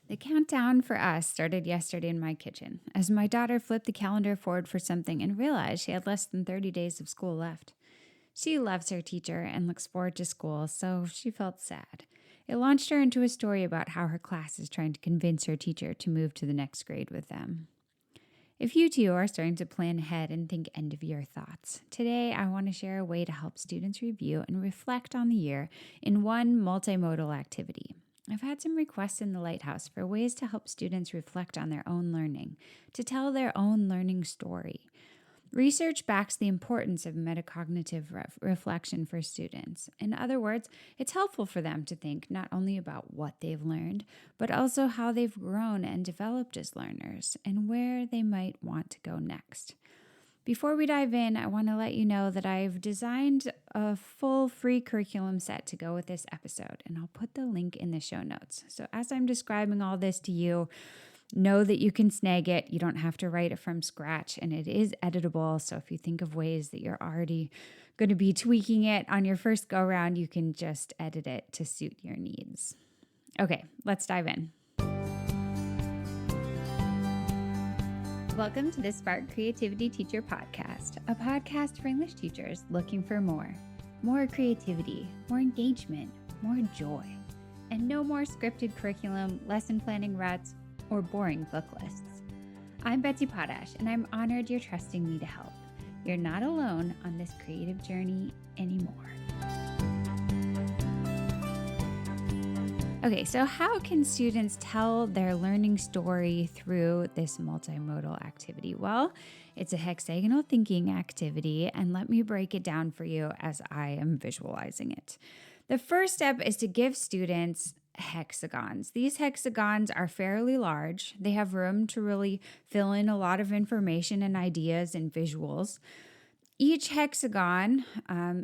The countdown for us started yesterday in my kitchen as my daughter flipped the calendar forward for something and realized she had less than 30 days of school left. She loves her teacher and looks forward to school, so she felt sad. It launched her into a story about how her class is trying to convince her teacher to move to the next grade with them. If you too are starting to plan ahead and think end of year thoughts, today I want to share a way to help students review and reflect on the year in one multimodal activity. I've had some requests in the Lighthouse for ways to help students reflect on their own learning, to tell their own learning story. Research backs the importance of metacognitive reflection for students. In other words, it's helpful for them to think not only about what they've learned, but also how they've grown and developed as learners and where they might want to go next. Before we dive in, I want to let you know that I've designed a full free curriculum set to go with this episode, and I'll put the link in the show notes. So as I'm describing all this to you, know that you can snag it. You don't have to write it from scratch, and it is editable. So if you think of ways that you're already going to be tweaking it on your first go round, you can just edit it to suit your needs. Okay, let's dive in. Welcome to the Spark Creativity Teacher Podcast, a podcast for English teachers looking for more creativity, more engagement, more joy, and no more scripted curriculum, lesson planning ruts, or boring book lists. I'm Betsy Potash, and I'm honored you're trusting me to help. You're not alone on this creative journey anymore. Okay, so how can students tell their learning story through this multimodal activity? Well, it's a hexagonal thinking activity, and let me break it down for you as I am visualizing it. The first step is to give students hexagons. These hexagons are fairly large. They have room to really fill in a lot of information and ideas and visuals. Each hexagon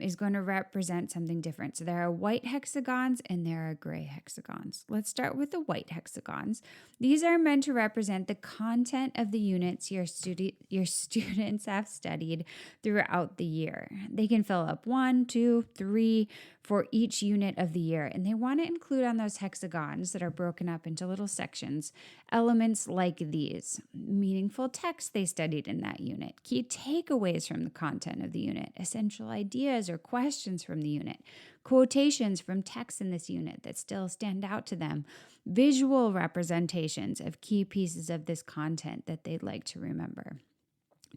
is going to represent something different. So there are white hexagons and there are gray hexagons. Let's start with the white hexagons. These are meant to represent the content of the units your students have studied throughout the year. They can fill up 1, 2, 3 for each unit of the year. And they want to include on those hexagons that are broken up into little sections elements like these: meaningful text they studied in that unit, key takeaways from the content of the unit, essential ideas or questions from the unit, quotations from texts in this unit that still stand out to them, visual representations of key pieces of this content that they'd like to remember.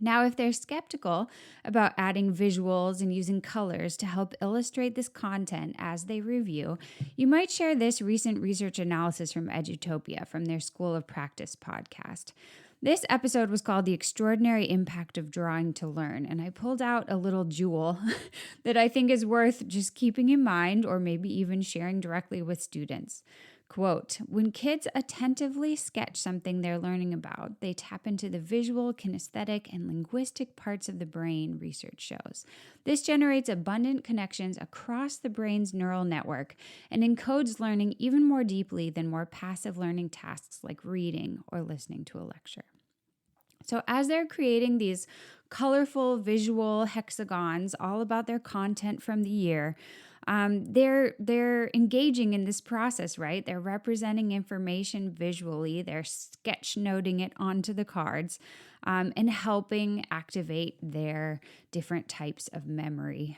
Now, if they're skeptical about adding visuals and using colors to help illustrate this content as they review, you might share this recent research analysis from Edutopia from their School of Practice podcast. This episode was called The Extraordinary Impact of Drawing to Learn, and I pulled out a little jewel that I think is worth just keeping in mind or maybe even sharing directly with students. Quote, when kids attentively sketch something they're learning about, they tap into the visual, kinesthetic, and linguistic parts of the brain, research shows. This generates abundant connections across the brain's neural network and encodes learning even more deeply than more passive learning tasks like reading or listening to a lecture. So as they're creating these colorful visual hexagons all about their content from the year, they're engaging in this process, right? They're representing information visually. They're sketch noting it onto the cards, and helping activate their different types of memory,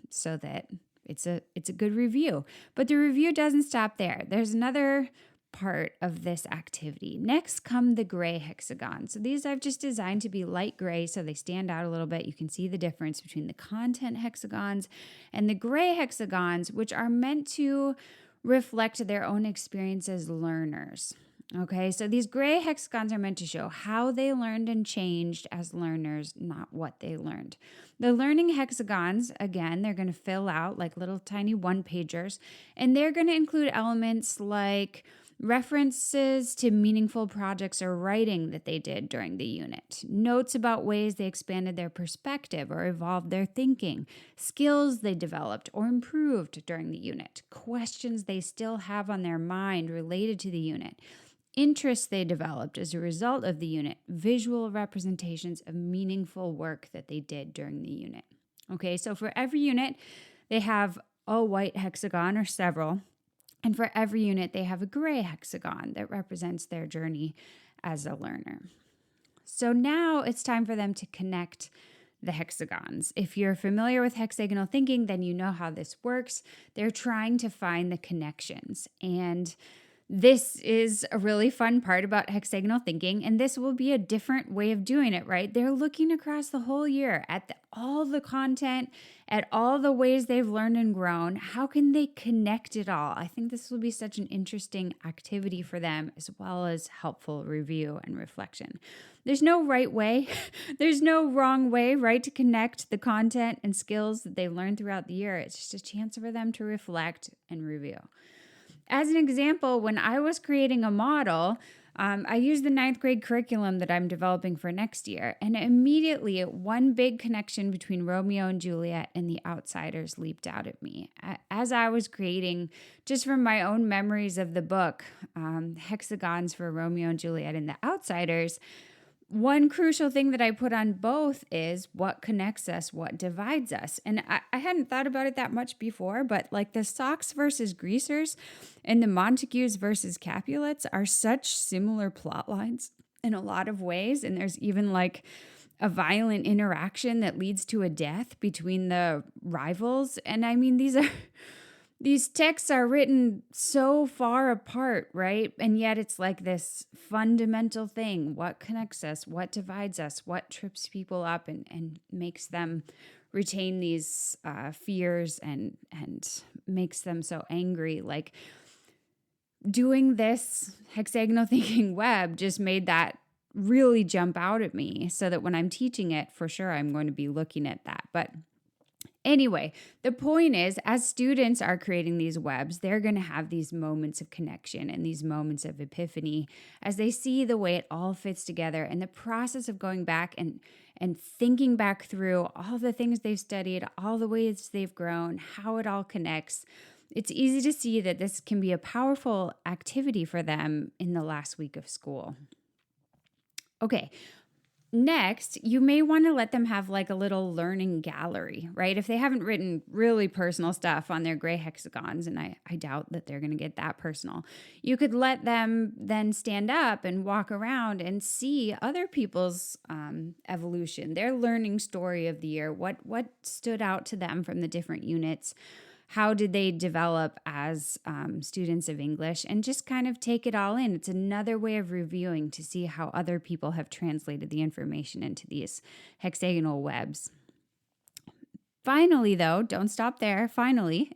so that it's a good review. But the review doesn't stop there. There's another part of this activity. Next come the gray hexagons. So these I've just designed to be light gray so they stand out a little bit. You can see the difference between the content hexagons and the gray hexagons, which are meant to reflect their own experience as learners. Okay, so these gray hexagons are meant to show how they learned and changed as learners, not what they learned. The learning hexagons, again, they're going to fill out like little tiny one-pagers, and they're going to include elements like references to meaningful projects or writing that they did during the unit, notes about ways they expanded their perspective or evolved their thinking, skills they developed or improved during the unit, questions they still have on their mind related to the unit, interests they developed as a result of the unit, visual representations of meaningful work that they did during the unit. Okay, so for every unit, they have a white hexagon or several And for every unit, they have a gray hexagon that represents their journey as a learner. So now it's time for them to connect the hexagons. If you're familiar with hexagonal thinking, then you know how this works. They're trying to find the connections. And this is a really fun part about hexagonal thinking, and this will be a different way of doing it, right? They're looking across the whole year at all the content, at all the ways they've learned and grown. How can they connect it all? I think this will be such an interesting activity for them, as well as helpful review and reflection. There's no right way. There's no wrong way, right, to connect the content and skills that they learned throughout the year. It's just a chance for them to reflect and review. As an example, when I was creating a model, I used the 9th grade curriculum that I'm developing for next year, and immediately one big connection between Romeo and Juliet and the Outsiders leaped out at me. As I was creating, just from my own memories of the book, hexagons for Romeo and Juliet and the Outsiders, one crucial thing that I put on both is what connects us, what divides us. And I hadn't thought about it that much before, but like the Sox versus Greasers and the Montagues versus Capulets are such similar plot lines in a lot of ways. And there's even like a violent interaction that leads to a death between the rivals. And I mean, these texts are written so far apart, right? And yet it's like this fundamental thing. What connects us? What divides us? What trips people up and makes them retain these fears and makes them so angry? Like doing this hexagonal thinking web just made that really jump out at me, so that when I'm teaching it, for sure, I'm going to be looking at that. But anyway, the point is, as students are creating these webs, they're going to have these moments of connection and these moments of epiphany as they see the way it all fits together, and the process of going back and thinking back through all the things they've studied, all the ways they've grown, how it all connects. It's easy to see that this can be a powerful activity for them in the last week of school. Okay. Next, you may want to let them have like a little learning gallery, right? If they haven't written really personal stuff on their gray hexagons, and I doubt that they're going to get that personal, you could let them then stand up and walk around and see other people's evolution, their learning story of the year. What stood out to them from the different units? How did they develop as students of English? And just kind of take it all in. It's another way of reviewing to see how other people have translated the information into these hexagonal webs. Finally, though, don't stop there. Finally,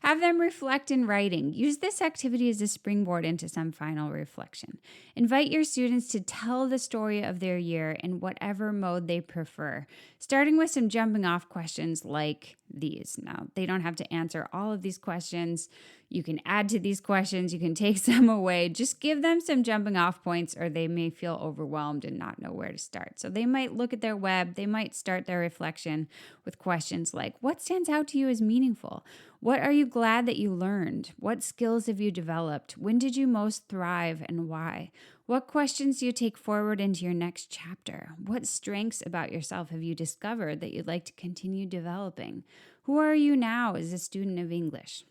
have them reflect in writing. Use this activity as a springboard into some final reflection. Invite your students to tell the story of their year in whatever mode they prefer, starting with some jumping off questions like these. Now, they don't have to answer all of these questions. You can add to these questions. You can take some away. Just give them some jumping off points, or they may feel overwhelmed and not know where to start. So they might look at their web. They might start their reflection with questions like, what stands out to you as meaningful? What are you glad that you learned? What skills have you developed? When did you most thrive and why? What questions do you take forward into your next chapter? What strengths about yourself have you discovered that you'd like to continue developing? Who are you now as a student of English?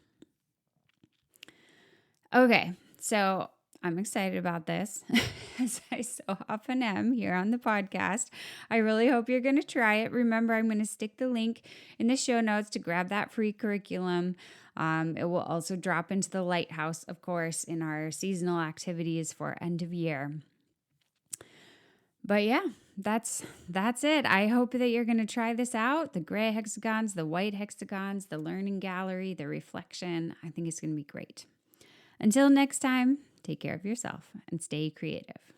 Okay, so I'm excited about this, as I so often am here on the podcast. I really hope you're going to try it. Remember, I'm going to stick the link in the show notes to grab that free curriculum. It will also drop into the Lighthouse, of course, in our seasonal activities for end of year. But yeah, that's it. I hope that you're going to try this out. The gray hexagons, the white hexagons, the learning gallery, the reflection. I think it's going to be great. Until next time, take care of yourself and stay creative.